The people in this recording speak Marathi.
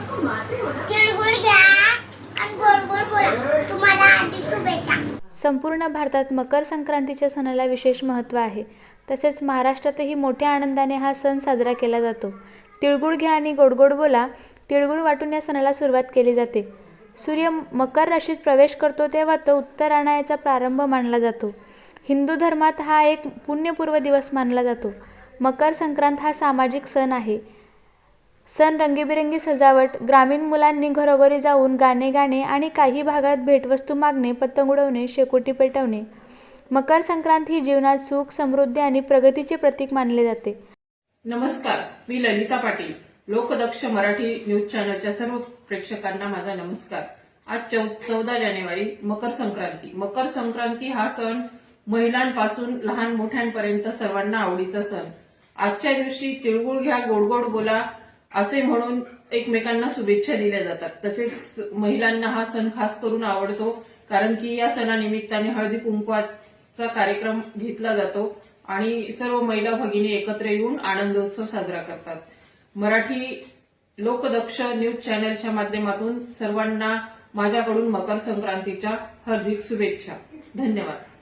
तिळगुळ घ्या आणि गोड गोड बोला. तुम्हाला हार्दिक शुभेच्छा. संपूर्ण भारतात मकर संक्रांतीच्या सणाला विशेष महत्त्व आहे. तसेच महाराष्ट्रातही मोठ्या आनंदाने हा सण साजरा केला जातो. तिळगुळ घ्या आणि गोड गोड बोला. तिळगुळ वाटून या सणाला सुरुवात केली जाते. सूर्य मकर राशीत प्रवेश करतो तेव्हा तो उत्तरायणाचा प्रारंभ मानला जातो. हिंदू धर्मात हा एक पुण्यपूर्व दिवस मानला जातो. मकर संक्रांत हा सामाजिक सण आहे. सण रंगीबेरंगी सजावट, ग्रामीण मुलांनी घरोघरी जाऊन गाणे गाणे आणि काही भागात भेटवस्तू मागणे, पतंग उडवणे, शेकोटी पेटवणे. मकर संक्रांत ही जीवनात सुख, समृद्धी आणि प्रगतीचे प्रतीक मानले जाते. नमस्कार, मी ललिता पाटील. लोकदक्ष मराठी न्यूज चॅनलच्या सर्व प्रेक्षकांना माझा नमस्कार. आज 14 जानेवारी मकर संक्रांती. मकर संक्रांती हा सण महिलांपासून लहान मोठ्यांपर्यंत सर्वांना आवडीचा सण. आजच्या दिवशी तिळगुळ घ्या, गोड गोड बोला असे म्हणून एकमेकांना शुभेच्छा दिल्या जातात. तसेच महिलांना हा सण खास करून आवडतो, कारण की या सणानिमित्ताने हळदी कुंकवाचा कार्यक्रम घेतला जातो आणि सर्व महिला भगिनी एकत्र येऊन आनंदोत्सव साजरा करतात. मराठी लोकदक्ष न्यूज चॅनलच्या माध्यमातून सर्वांना माझ्याकडून मकर संक्रांतीच्या हार्दिक शुभेच्छा. धन्यवाद.